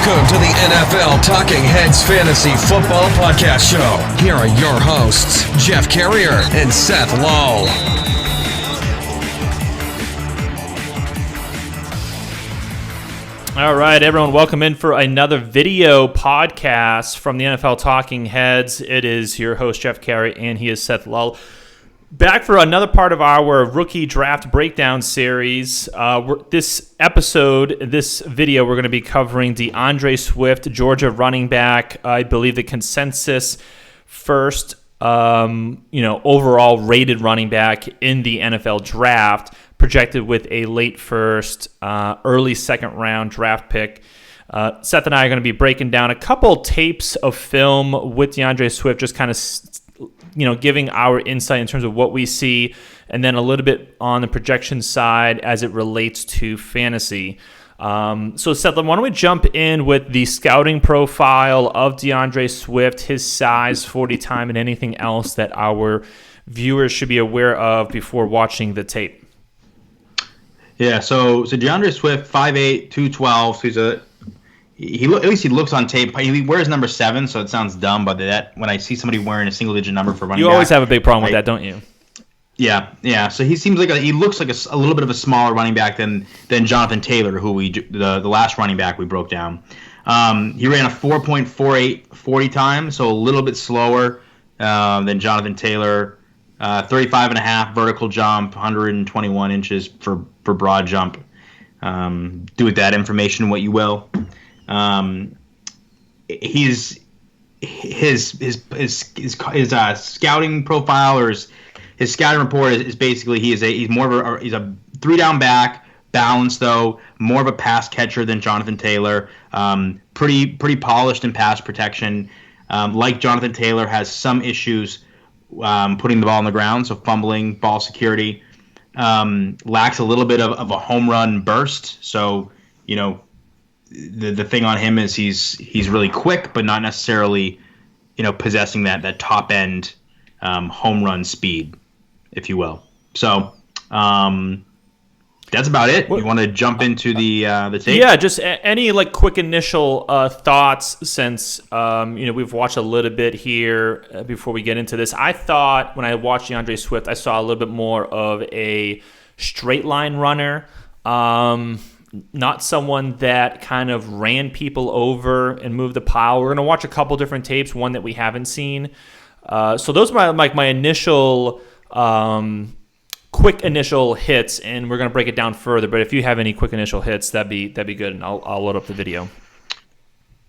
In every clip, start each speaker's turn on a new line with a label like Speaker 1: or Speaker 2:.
Speaker 1: Welcome to the NFL Talking Heads Fantasy Football Podcast Show. Here are your hosts, Jeff Carrier and Seth Lull.
Speaker 2: All right, everyone, welcome in for another video podcast from the NFL Talking Heads. It is your host, Jeff Carrier, and he is Seth Lull. Back for another part of our rookie draft breakdown series. This video, we're going to be covering DeAndre Swift, Georgia running back. I believe the consensus first, overall rated running back in the NFL draft, projected with a late first, early second round draft pick. Seth and I are going to be breaking down a couple tapes of film with DeAndre Swift, just kind of giving our insight in terms of what we see, and then a little bit on the projection side as it relates to fantasy. So Seth, why don't we jump in with the scouting profile of DeAndre Swift, his size, 40 time, and anything else that our viewers should be aware of before watching the tape.
Speaker 3: Yeah, so DeAndre Swift, 5'8", 212. So at least he looks on tape. He wears number 7, so it sounds dumb, but that when I see somebody wearing a single-digit number for running back,
Speaker 2: you always have a big problem with that, don't you?
Speaker 3: Yeah. So he seems like he looks like a little bit of a smaller running back than Jonathan Taylor, who the last running back we broke down. He ran a 4.48 40 time, so a little bit slower than Jonathan Taylor. 35.5 vertical jump, 121 inches for broad jump. Do with that information what you will. His scouting profile or his scouting report is basically he's a 3-down back, balanced though, more of a pass catcher than Jonathan Taylor. Pretty polished in pass protection. Like Jonathan Taylor, has some issues putting the ball on the ground, so fumbling, ball security. Lacks a little bit of a home run burst, so the thing on him is he's really quick, but not necessarily possessing that top end home run speed, if you will. So that's about it. You want to jump into the tape?
Speaker 2: Yeah, just any quick initial thoughts since we've watched a little bit here before we get into this. I thought when I watched DeAndre Swift, I saw a little bit more of a straight line runner. Not someone that kind of ran people over and moved the pile. We're going to watch a couple different tapes, one that we haven't seen. So those are my initial quick initial hits, and we're going to break it down further. But if you have any quick initial hits, that'd be good, and I'll load up the video.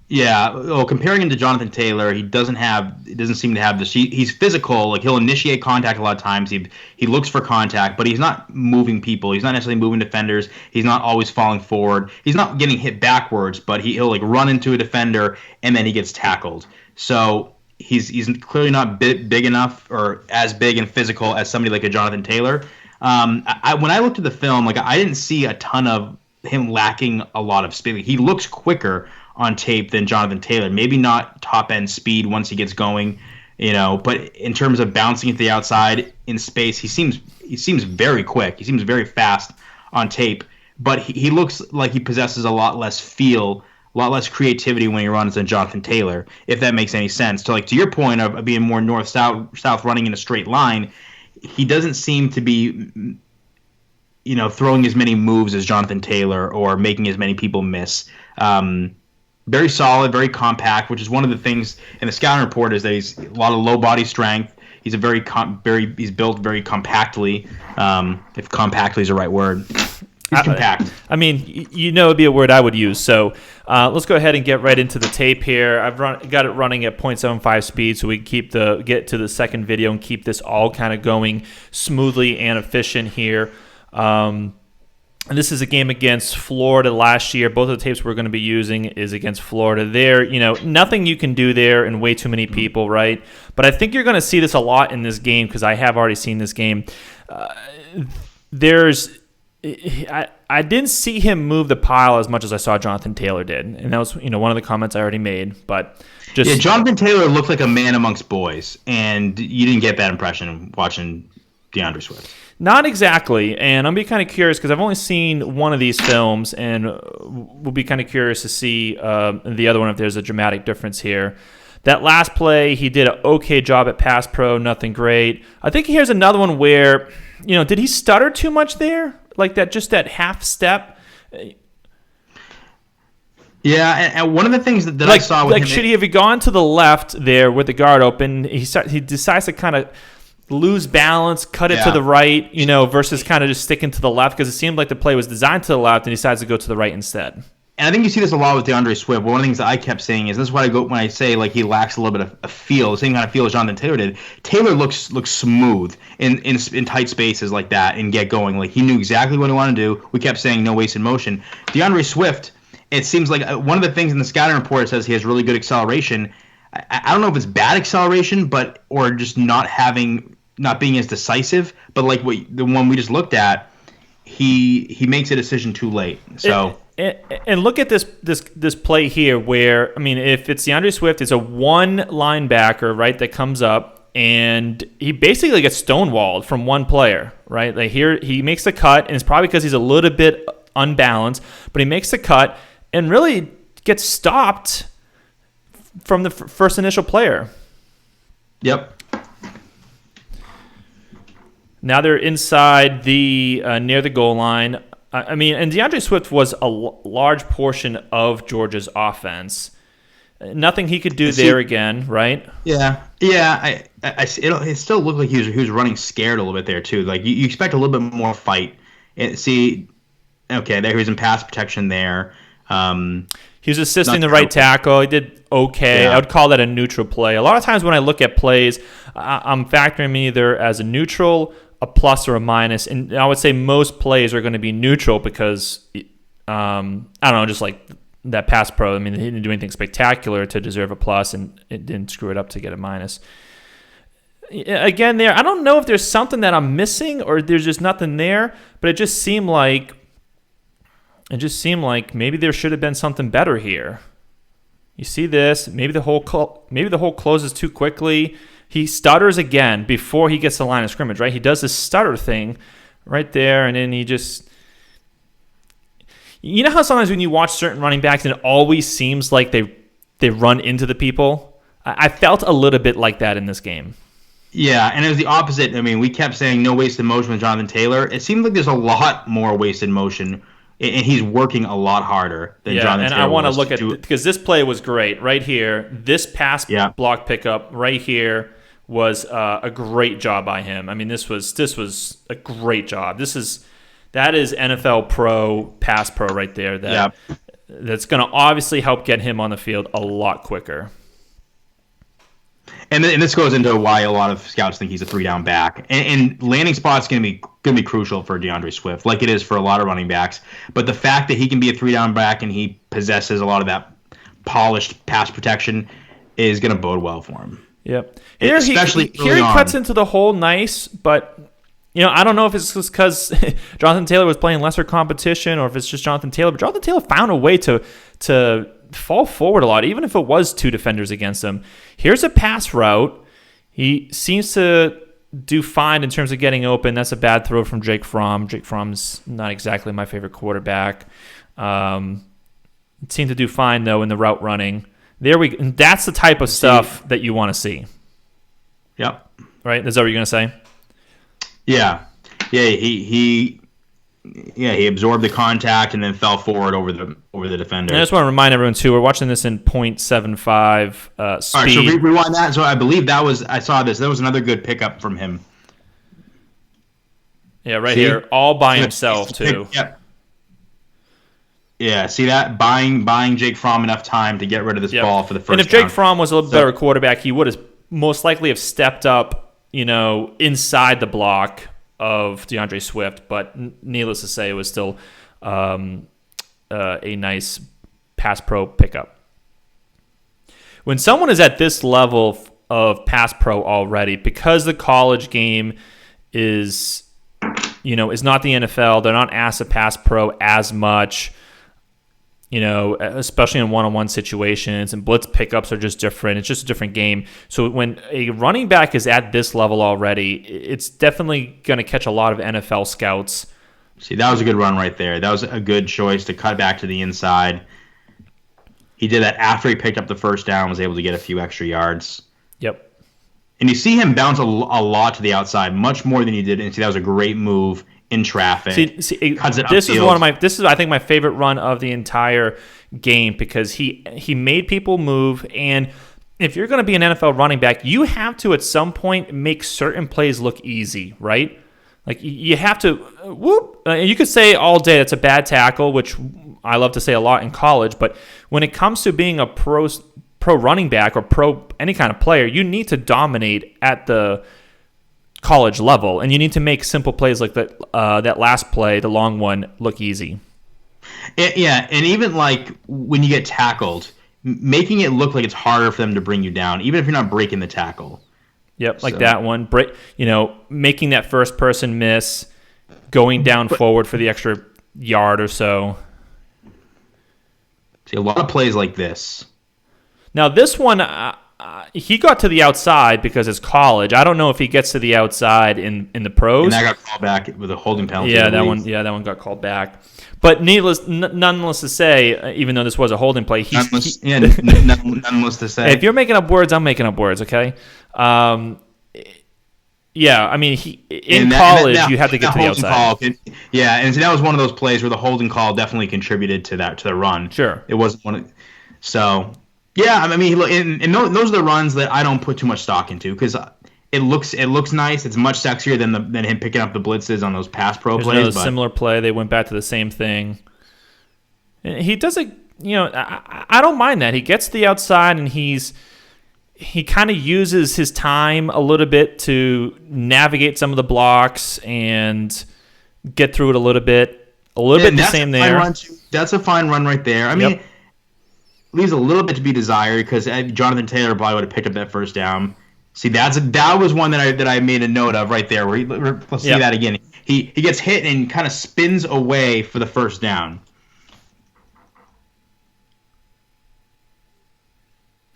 Speaker 3: Yeah, well, comparing him to Jonathan Taylor, he doesn't seem to have this. He's physical, he'll initiate contact a lot of times. He looks for contact, but he's not moving people. He's not necessarily moving defenders. He's not always falling forward. He's not getting hit backwards, but he'll run into a defender and then he gets tackled. So he's clearly not big enough or as big and physical as somebody like a Jonathan Taylor. When I looked at the film, I didn't see a ton of him lacking a lot of speed. He looks quicker on tape than Jonathan Taylor. Maybe not top end speed once he gets going, but in terms of bouncing at the outside in space, he seems very quick. He seems very fast on tape, but he looks like he possesses a lot less feel, a lot less creativity when he runs than Jonathan Taylor, if that makes any sense. So to your point of being more north-south running in a straight line, he doesn't seem to be throwing as many moves as Jonathan Taylor or making as many people miss. Very solid, very compact, which is one of the things in the scouting report is that he's a lot of low body strength. He's he's built very compactly, if compactly is the right word. He's compact.
Speaker 2: I mean, it'd be a word I would use. So let's go ahead and get right into the tape here. I've got it running at 0.75 speed, so we can get to the second video and keep this all kind of going smoothly and efficient here. And this is a game against Florida last year. Both of the tapes we're going to be using is against Florida. There, nothing you can do there and way too many people, right? But I think you're going to see this a lot in this game because I have already seen this game. I didn't see him move the pile as much as I saw Jonathan Taylor did, and that was one of the comments I already made. But
Speaker 3: Jonathan Taylor looked like a man amongst boys, and you didn't get that impression watching DeAndre Swift.
Speaker 2: Not exactly, and I'm be kind of curious because I've only seen one of these films, and we'll be kind of curious to see the other one if there's a dramatic difference here. That last play, he did an okay job at pass pro, nothing great. I think here's another one where, did he stutter too much there? Like that, just that half step?
Speaker 3: Yeah, and one of the things that I saw with him...
Speaker 2: should he have gone to the left there with the guard open? He decides to kind of lose balance, cut it to the right, versus kind of just sticking to the left because it seemed like the play was designed to the left and he decides to go to the right instead.
Speaker 3: And I think you see this a lot with DeAndre Swift. One of the things that I kept saying is, this is what I go when I say like he lacks a little bit of feel, the same kind of feel as Jonathan Taylor did. Taylor looks smooth in tight spaces like that and get going. Like he knew exactly what he wanted to do. We kept saying no wasted motion. DeAndre Swift, it seems like one of the things in the scouting report says he has really good acceleration. I don't know if it's bad acceleration, or just not being as decisive. But like the one we just looked at, he makes a decision too late. So.
Speaker 2: And look at this play here where, if it's DeAndre Swift, it's a one linebacker, right, that comes up, and he basically gets stonewalled from one player, right? Like here, he makes the cut, and it's probably because he's a little bit unbalanced, but he makes the cut and really gets stopped from the first initial player.
Speaker 3: Yep.
Speaker 2: Now they're inside near the goal line. And DeAndre Swift was a large portion of Georgia's offense. Nothing he could do there again, right?
Speaker 3: Yeah. It still looked like he was running scared a little bit there too. Like you expect a little bit more fight. There he was in pass protection there.
Speaker 2: He was assisting the right tackle. He did okay.
Speaker 3: Yeah.
Speaker 2: I would call that a neutral play. A lot of times when I look at plays, I'm factoring them either as a neutral, a plus, or a minus, and I would say most plays are going to be neutral because I don't know, just like that pass pro. He didn't do anything spectacular to deserve a plus, and it didn't screw it up to get a minus. Again, I don't know if there's something that I'm missing or there's just nothing there, but it just seemed like maybe there should have been something better here. You see this? Maybe the hole closes too quickly. He stutters again before he gets to the line of scrimmage, right? He does this stutter thing right there, and then he just... You know how sometimes when you watch certain running backs and it always seems like they run into the people? I felt a little bit like that in this game.
Speaker 3: Yeah, and it was the opposite. We kept saying no wasted motion with Jonathan Taylor. It seems like there's a lot more wasted motion, and he's working a lot harder than Jonathan Taylor.
Speaker 2: And I want to look at... Because this play was great right here. This pass block pickup right here was a great job by him. This was a great job. That is NFL pro, pass pro right there. That's going to obviously help get him on the field a lot quicker.
Speaker 3: And this goes into why a lot of scouts think he's a 3-down back. And landing spot's going to be crucial for DeAndre Swift, like it is for a lot of running backs. But the fact that he can be a 3-down back and he possesses a lot of that polished pass protection is going to bode well for him.
Speaker 2: Yep. Here he cuts into the hole nice, but I don't know if it's just because Jonathan Taylor was playing lesser competition or if it's just Jonathan Taylor. But Jonathan Taylor found a way to fall forward a lot, even if it was two defenders against him. Here's a pass route. He seems to do fine in terms of getting open. That's a bad throw from Jake Fromm. Jake Fromm's not exactly my favorite quarterback. Seemed to do fine, though, in the route running. That's the type of stuff that you want to see.
Speaker 3: Yep.
Speaker 2: Right? Is that what you're going to say?
Speaker 3: Yeah. He absorbed the contact and then fell forward over the defender.
Speaker 2: And I just want to remind everyone, too, we're watching this in .75 speed.
Speaker 3: All right, so rewind that. So I believe I saw this. That was another good pickup from him.
Speaker 2: Yeah, here, all by himself, too.
Speaker 3: Yep. Yeah, see that? Buying Jake Fromm enough time to get rid of this ball for the first
Speaker 2: And if Jake Fromm was a little better quarterback, he would have most likely have stepped up, inside the block of DeAndre Swift. But needless to say, it was still a nice pass pro pickup. When someone is at this level of pass pro already, because the college game is not the NFL, they're not asked to pass pro as much. especially in one-on-one situations, and blitz pickups are just different. It's just a different game. So when a running back is at this level already, it's definitely going to catch a lot of NFL scouts.
Speaker 3: See, that was a good run right there. That was a good choice to cut back to the inside. He did that after he picked up the first down, was able to get a few extra yards.
Speaker 2: Yep.
Speaker 3: And you see him bounce a lot to the outside, much more than he did. And see, that was a great move in traffic.
Speaker 2: This is I think my favorite run of the entire game, because he made people move. And if you're going to be an NFL running back, you have to at some point make certain plays look easy, right? Like you have to whoop. You could say all day that's a bad tackle, which I love to say a lot in college. But when it comes to being a pro running back or pro any kind of player, you need to dominate at the college level, and you need to make simple plays like that last play, the long one, look easy.
Speaker 3: Yeah, and even like when you get tackled, making it look like it's harder for them to bring you down, even if you're not breaking the tackle.
Speaker 2: Yep, like that one. Making that first person miss, going down forward for the extra yard or so.
Speaker 3: See, a lot of plays like this.
Speaker 2: Now this one, he got to the outside because it's college. I don't know if he gets to the outside in the pros.
Speaker 3: And that got called back with a holding penalty.
Speaker 2: Yeah, that one got called back. But nonetheless to say, even though this was a holding play, nonetheless
Speaker 3: to say.
Speaker 2: If you're making up words, I'm making up words. Okay. Yeah, I mean, in college you have to get to the outside.
Speaker 3: And so that was one of those plays where the holding call definitely contributed to the run.
Speaker 2: Sure.
Speaker 3: It wasn't one. So. Yeah, I mean, and those are the runs that I don't put too much stock into, because it looks nice. It's much sexier than him picking up the blitzes on those pass pro plays.
Speaker 2: There's a similar play. They went back to the same thing. He does it. I don't mind that. He gets to the outside and he kind of uses his time a little bit to navigate some of the blocks and get through it a little bit. The same there.
Speaker 3: That's a fine run right there. I mean. Leaves a little bit to be desired, because Jonathan Taylor probably would have picked up that first down. See, that was one that I made a note of right there. Let's see that again. He gets hit and kind of spins away for the first down.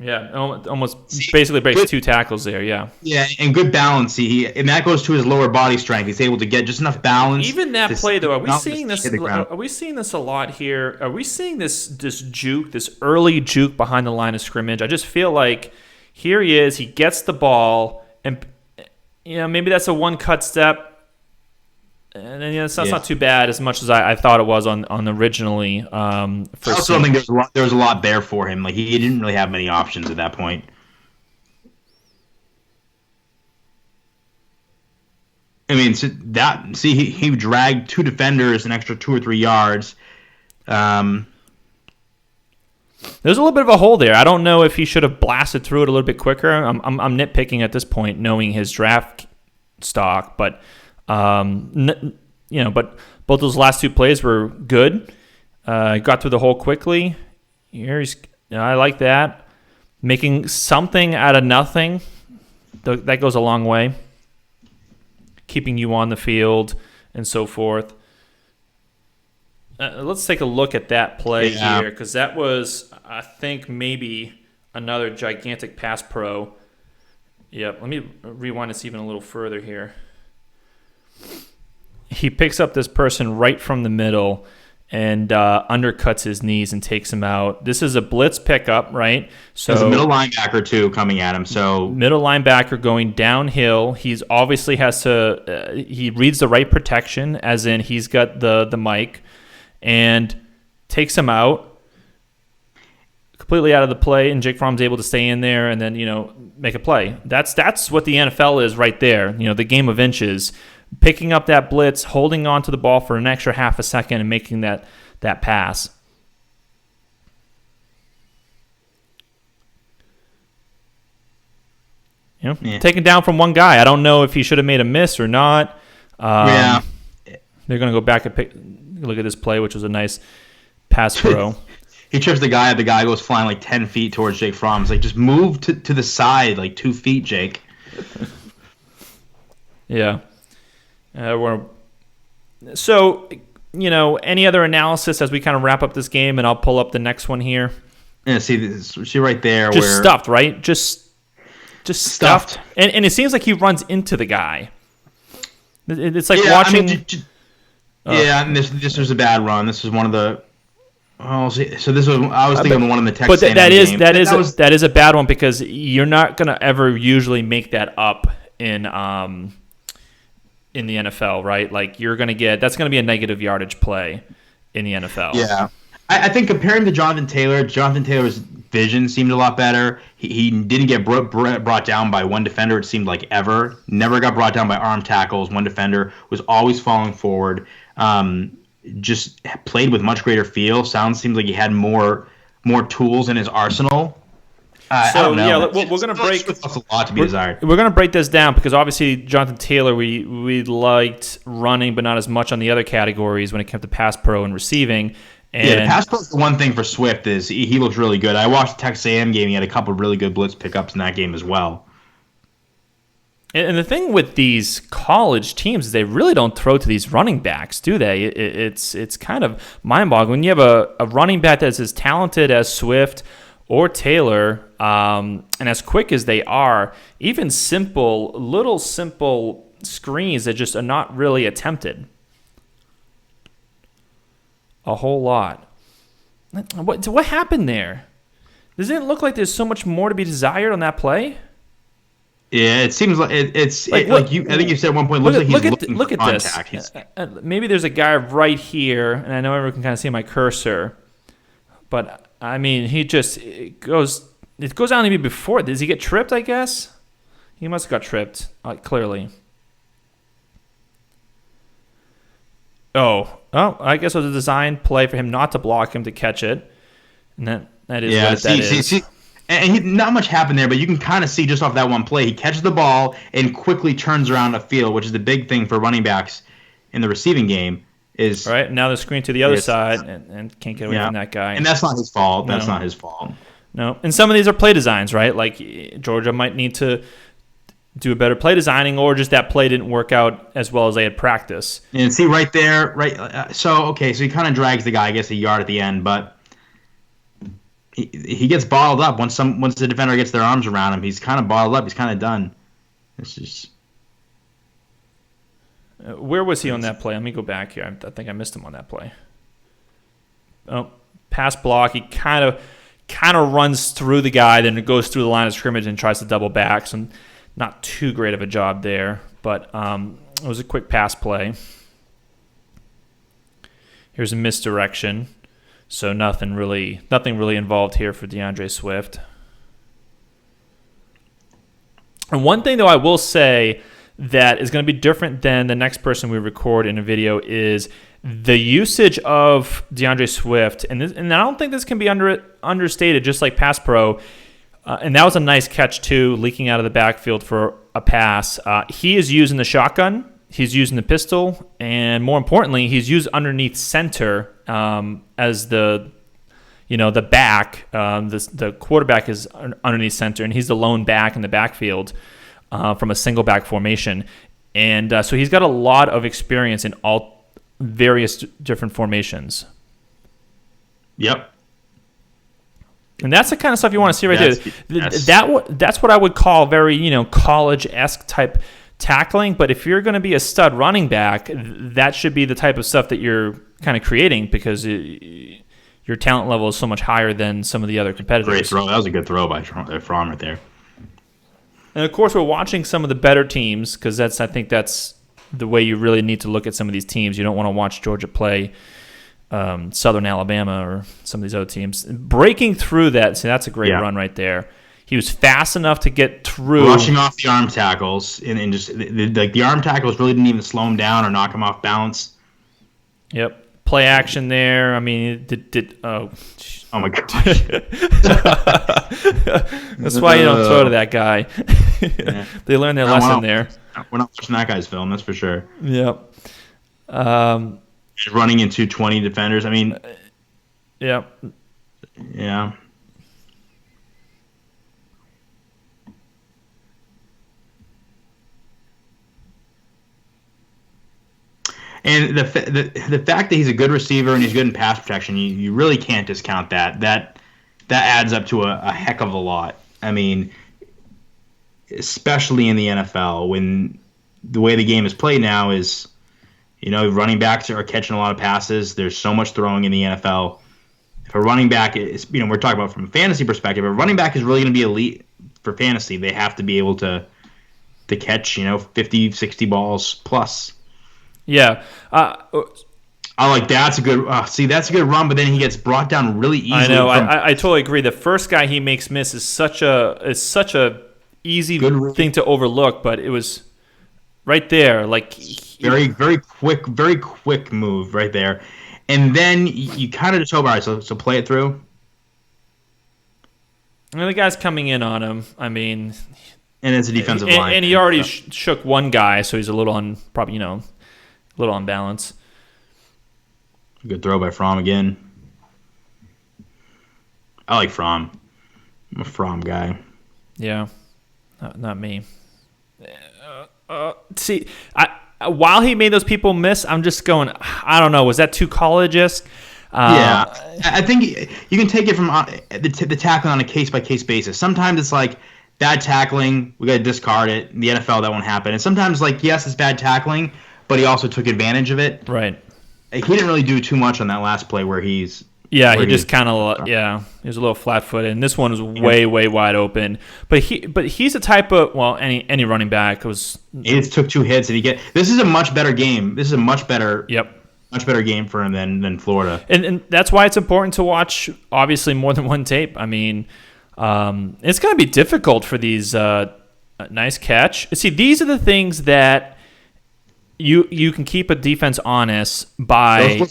Speaker 2: Yeah, almost basically breaks two tackles there. Yeah.
Speaker 3: Yeah, and good balance. And that goes to his lower body strength. He's able to get just enough balance.
Speaker 2: Even that play, though, are we seeing this? Are we seeing this a lot here? Are we seeing this juke, this early juke behind the line of scrimmage? I just feel like here he is. He gets the ball, and maybe that's a one cut step. And then that's not too bad, as much as I thought it was on originally. I
Speaker 3: also don't think there was a lot there for him. Like, he didn't really have many options at that point. I mean, he dragged two defenders an extra 2 or 3 yards.
Speaker 2: There's a little bit of a hole there. I don't know if he should have blasted through it a little bit quicker. I'm nitpicking at this point, knowing his draft stock, but. But both those last two plays were good. Got through the hole quickly. I like that. Making something out of nothing, that goes a long way. Keeping you on the field and so forth. Let's take a look at that play here, because that was, I think, maybe another gigantic pass pro. Yep, let me rewind this even a little further here. He picks up this person right from the middle and undercuts his knees and takes him out. This is a blitz pickup, right? So
Speaker 3: there's a middle linebacker too coming at him. So
Speaker 2: middle linebacker going downhill. He's obviously has to. He reads the right protection, as in he's got the mic, and takes him out completely out of the play. And Jake Fromm's able to stay in there and then make a play. That's what the NFL is right there. The game of inches. Picking up that blitz, holding on to the ball for an extra half a second, and making that pass. Taken down from one guy. I don't know if he should have made a miss or not. They're going to go back and look at this play, which was a nice pass throw.
Speaker 3: He trips the guy. The guy goes flying like 10 feet towards Jake Fromm. It's like, just move to the side like 2 feet, Jake.
Speaker 2: Yeah. So any other analysis as we kind of wrap up this game, and I'll pull up the next one here.
Speaker 3: Yeah, see right there.
Speaker 2: Just
Speaker 3: where
Speaker 2: stuffed, right? Just stuffed. And it seems like he runs into the guy. It's like watching.
Speaker 3: And this was a bad run. This was one of the. Oh, so this was. I was thinking one of the Texas.
Speaker 2: But that is a bad one because you're not gonna ever usually make that up in the NFL, right? Like that's gonna be a negative yardage play in the NFL.
Speaker 3: Yeah, I think comparing to Jonathan Taylor's vision seemed a lot better. He didn't get brought down by one defender, it seemed like, ever. Never got brought down by arm tackles. One defender was always falling forward. Just played with much greater feel. Seems like he had more tools in his arsenal. I don't know.
Speaker 2: Yeah, we're gonna break.
Speaker 3: A lot to be desired.
Speaker 2: We're gonna break this down because obviously Jonathan Taylor, we liked running, but not as much on the other categories when it came to pass pro and receiving. And
Speaker 3: the pass pro, the one thing for Swift is he looks really good. I watched the Texas A&M game. He had a couple of really good blitz pickups in that game as well.
Speaker 2: And the thing with these college teams is they really don't throw to these running backs, do they? It's kind of mind-boggling. When you have a running back that's as talented as Swift or Taylor, and as quick as they are, even little simple screens that just are not really attempted a whole lot. What happened there? Doesn't it look like there's so much more to be desired on that play?
Speaker 3: Yeah, it seems like I think you said at one point. Looks like he's looking for contact.
Speaker 2: This. Maybe there's a guy right here, and I know everyone can kind of see my cursor, but I mean, it goes down maybe before. Does he get tripped? I guess he must have got tripped. Clearly. Oh, I guess it was a designed play for him not to block him to catch it, and that is what that is.
Speaker 3: See. And not much happened there, but you can kind of see just off that one play, he catches the ball and quickly turns around the field, which is the big thing for running backs in the receiving game. Is
Speaker 2: right now the screen to the other side and can't get away from that guy.
Speaker 3: And that's not his fault. That's not his fault.
Speaker 2: No, and some of these are play designs, right? Like Georgia might need to do a better play designing, or just that play didn't work out as well as they had practiced.
Speaker 3: And see right there, right? So he kind of drags the guy, I guess, a yard at the end, but he gets bottled up once the defender gets their arms around him. He's kind of bottled up. He's kind of done. It's just.
Speaker 2: Where was he on that play? Let me go back here. I think I missed him on that play. Oh, pass block. He kind of runs through the guy, then it goes through the line of scrimmage and tries to double back. So not too great of a job there, but it was a quick pass play. Here's a misdirection. So nothing really involved here for DeAndre Swift. And one thing, though, I will say that is going to be different than the next person we record in a video is the usage of DeAndre Swift. And I don't think this can be understated, just like pass pro. And that was a nice catch, too, leaking out of the backfield for a pass. He is using the shotgun. He's using the pistol, and more importantly, he's used underneath center as the back. The quarterback is underneath center, and he's the lone back in the backfield from a single back formation. And so he's got a lot of experience in all various different formations.
Speaker 3: Yep.
Speaker 2: And that's the kind of stuff you want to see right there. That's what I would call very college-esque type tackling, but if you're going to be a stud running back, that should be the type of stuff that you're kind of creating because your talent level is so much higher than some of the other competitors.
Speaker 3: Great throw. That was a good throw by Fromm right there.
Speaker 2: And of course, we're watching some of the better teams because I think that's the way you really need to look at some of these teams. You don't want to watch Georgia play Southern Alabama or some of these other teams. Breaking through that, see, that's a great run right there. He was fast enough to get through.
Speaker 3: Rushing off the arm tackles, and just the arm tackles really didn't even slow him down or knock him off balance.
Speaker 2: Yep. Play action there. I mean, oh
Speaker 3: my gosh.
Speaker 2: That's why you don't throw to that guy. They learned their lesson there.
Speaker 3: We're not watching that guy's film, that's for sure.
Speaker 2: Yep.
Speaker 3: Running into 20 defenders. I mean.
Speaker 2: Yep.
Speaker 3: Yeah. And the fact that he's a good receiver and he's good in pass protection, you really can't discount that. That adds up to a heck of a lot. I mean, especially in the NFL, when the way the game is played now is, running backs are catching a lot of passes. There's so much throwing in the NFL. If a running back is, we're talking about from a fantasy perspective, if a running back is really going to be elite for fantasy, they have to be able to catch, 50, 60 balls plus.
Speaker 2: Yeah.
Speaker 3: That's a good that's a good run, but then he gets brought down really easily.
Speaker 2: I know. I totally agree. The first guy he makes miss is such a easy thing to overlook, but it was right there, like
Speaker 3: very quick move right there. And then you kind of just hope, all right, so play it through.
Speaker 2: And the guy's coming in on him. I mean,
Speaker 3: and it's a defensive line,
Speaker 2: and he already shook one guy, so he's a little a little unbalanced.
Speaker 3: Good throw by Fromm again. I like Fromm. I'm a Fromm guy.
Speaker 2: Yeah, not me. See, while he made those people miss, I'm just going, I don't know, was that too college-esque?
Speaker 3: Yeah, I think you can take it from the tackling on a case-by-case basis. Sometimes it's like bad tackling, we got to discard it. In the NFL, that won't happen. And sometimes, yes, it's bad tackling, but he also took advantage of it.
Speaker 2: Right.
Speaker 3: He didn't really do too much on that last play where he's...
Speaker 2: Yeah, he just kind of he was a little flat-footed, and this one was way wide open. But he's a type of any running back was.
Speaker 3: He took 2 hits and this is a much better game. This is a much better game for him than Florida.
Speaker 2: And that's why it's important to watch obviously more than one tape. I mean, it's going to be difficult for these nice catch. See, these are the things that you can keep a defense honest by.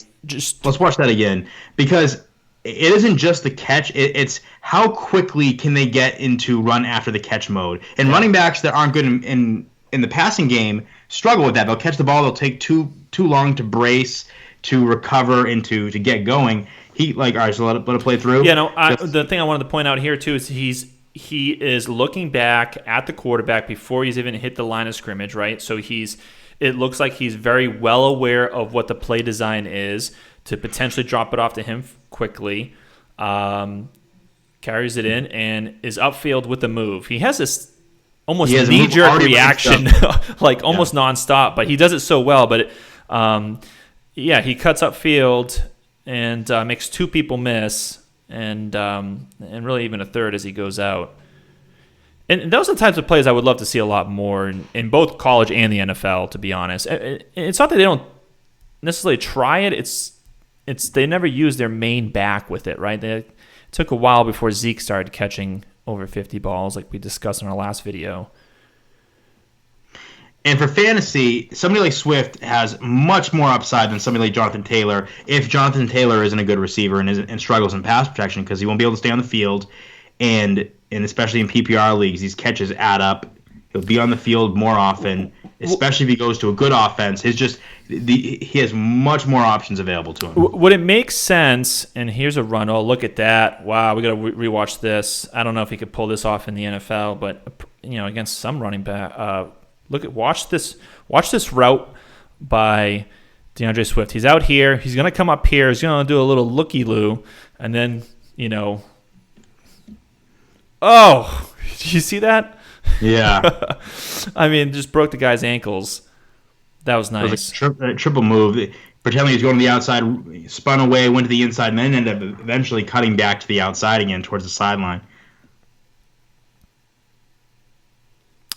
Speaker 2: Let's
Speaker 3: watch that again, because it isn't just the catch; it's how quickly can they get into run after the catch mode. And running backs that aren't good in the passing game struggle with that. They'll catch the ball; they'll take too long to brace, to recover, and to get going. All right, so let it play through.
Speaker 2: Yeah, no. The thing I wanted to point out here too is he is looking back at the quarterback before he's even hit the line of scrimmage, right? So it looks like he's very well aware of what the play design is to potentially drop it off to him quickly, carries it in, and is upfield with the move. He has this almost knee-jerk reaction, almost nonstop, but he does it so well. But, he cuts upfield and makes 2 people miss and really even a third as he goes out. And those are the types of plays I would love to see a lot more in both college and the NFL, to be honest. It's not that they don't necessarily try it. It's they never use their main back with it, right? It took a while before Zeke started catching over 50 balls, like we discussed in our last video.
Speaker 3: And for fantasy, somebody like Swift has much more upside than somebody like Jonathan Taylor if Jonathan Taylor isn't a good receiver and struggles in pass protection, because he won't be able to stay on the field. And especially in PPR leagues, these catches add up. He'll be on the field more often, especially if he goes to a good offense. He has much more options available to him.
Speaker 2: Would it make sense? And here's a run. Oh, look at that! Wow, we got to rewatch this. I don't know if he could pull this off in the NFL, but against some running back, watch this route by DeAndre Swift. He's out here. He's going to come up here. He's going to do a little looky-loo, and then Oh, did you see that?
Speaker 3: Yeah.
Speaker 2: I mean, just broke the guy's ankles. That was nice.
Speaker 3: It was a triple move. Pretending he was going to the outside, spun away, went to the inside, and then ended up eventually cutting back to the outside again towards the sideline.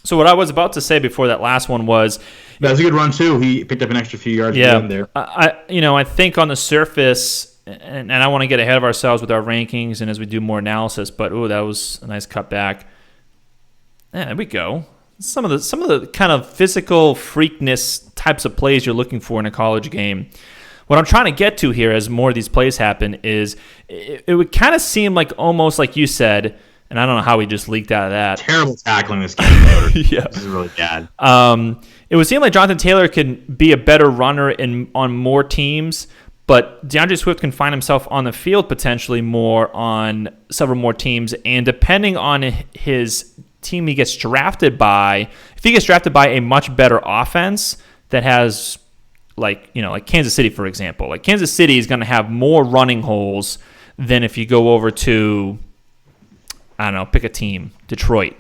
Speaker 2: So what I was about to say before that last one was...
Speaker 3: That was a good run, too. He picked up an extra few yards at the end there.
Speaker 2: I think on the surface... And I want to get ahead of ourselves with our rankings and as we do more analysis, but that was a nice cutback. Yeah, there we go. Some of the kind of physical freakness types of plays you're looking for in a college game. What I'm trying to get to here as more of these plays happen is it would kind of seem like almost like you said, and I don't know how we just leaked out of that.
Speaker 3: Terrible tackling this game.
Speaker 2: Yeah.
Speaker 3: This is really bad.
Speaker 2: It would seem like Jonathan Taylor can be a better runner on more teams, but DeAndre Swift can find himself on the field potentially more on several more teams. And depending on his team he gets drafted by, if he gets drafted by a much better offense that has like Kansas City, for example. Like Kansas City is going to have more running holes than if you go over to, I don't know, pick a team, Detroit,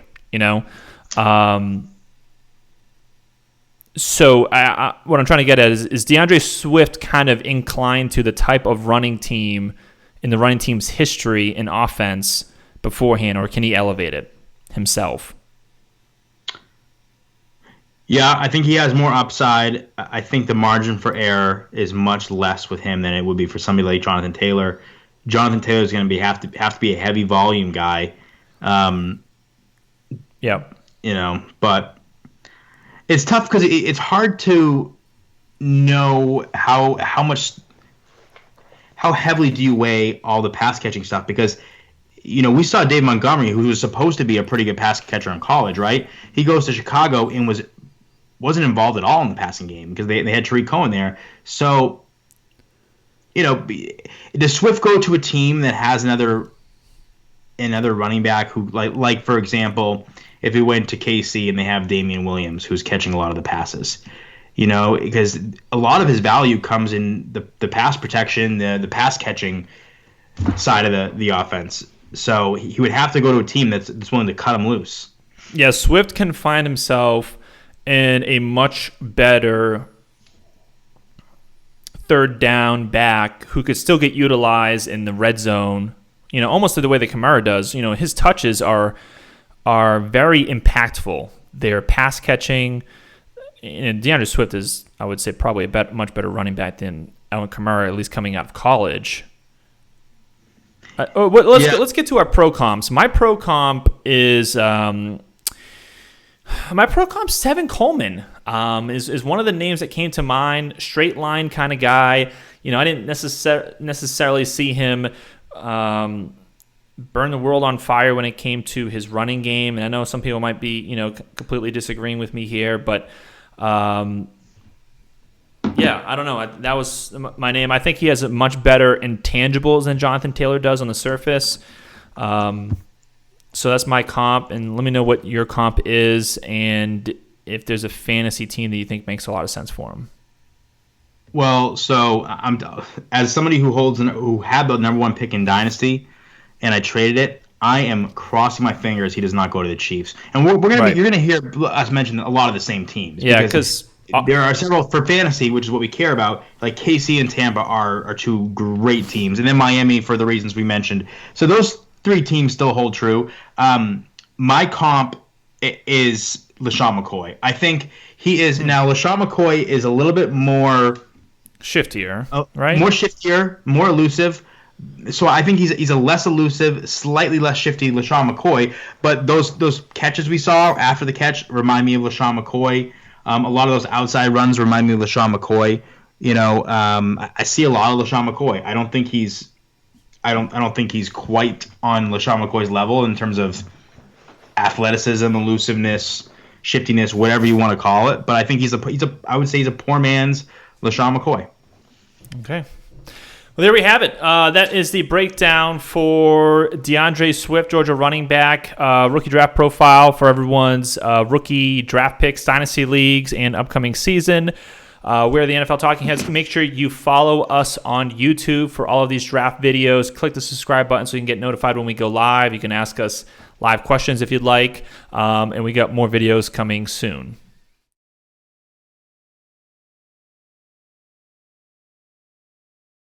Speaker 2: So what I'm trying to get at is DeAndre Swift kind of inclined to the type of running team in the running team's history in offense beforehand, or can he elevate it himself?
Speaker 3: Yeah, I think he has more upside. I think the margin for error is much less with him than it would be for somebody like Jonathan Taylor. Jonathan Taylor is going to have to be a heavy volume guy. But it's tough because it's hard to know how heavily do you weigh all the pass catching stuff, because we saw Dave Montgomery, who was supposed to be a pretty good pass catcher in college, right? He goes to Chicago and wasn't involved at all in the passing game because they had Tariq Cohen there. So, does Swift go to a team that has another running back who, like for example, if he went to KC and they have Damian Williams, who's catching a lot of the passes, because a lot of his value comes in the pass protection, the pass catching side of the offense. So he would have to go to a team that's willing to cut him loose.
Speaker 2: Yeah, Swift can find himself in a much better third down back who could still get utilized in the red zone, almost the way that Kamara does. His touches are very impactful. They're pass catching. And DeAndre Swift is, I would say, probably a much better running back than Alvin Kamara, at least coming out of college. Let's get to our pro comps. My pro comp is Tevin Coleman. Is one of the names that came to mind. Straight line kind of guy. I didn't necessarily see him burn the world on fire when it came to his running game. And I know some people might be completely disagreeing with me here, but I don't know. That was my name. I think he has much better intangibles than Jonathan Taylor does on the surface. So that's my comp, and let me know what your comp is and if there's a fantasy team that you think makes a lot of sense for him.
Speaker 3: Well, so I'm as somebody who had the number one pick in Dynasty, and I traded it. I am crossing my fingers he does not go to the Chiefs, and you're gonna hear us mention a lot of the same teams.
Speaker 2: Yeah, because
Speaker 3: there are several for fantasy, which is what we care about. Like KC and Tampa are two great teams, and then Miami for the reasons we mentioned. So those three teams still hold true. My comp is LaShawn McCoy. I think he is now. LaShawn McCoy is a little bit more
Speaker 2: shiftier, right?
Speaker 3: More shiftier, more elusive. So I think he's a less elusive, slightly less shifty LaShawn McCoy. But those catches we saw after the catch remind me of LaShawn McCoy. A lot of those outside runs remind me of LaShawn McCoy. I see a lot of LaShawn McCoy. I don't think he's quite on LaShawn McCoy's level in terms of athleticism, elusiveness, shiftiness, whatever you want to call it. But I think I would say he's a poor man's LaShawn McCoy.
Speaker 2: Okay. Well, there we have it. That is the breakdown for DeAndre Swift, Georgia running back, rookie draft profile for everyone's rookie draft picks, dynasty leagues, and upcoming season. We're the NFL Talking Heads. Make sure you follow us on YouTube for all of these draft videos. Click the subscribe button so you can get notified when we go live. You can ask us live questions if you'd like. And we got more videos coming soon.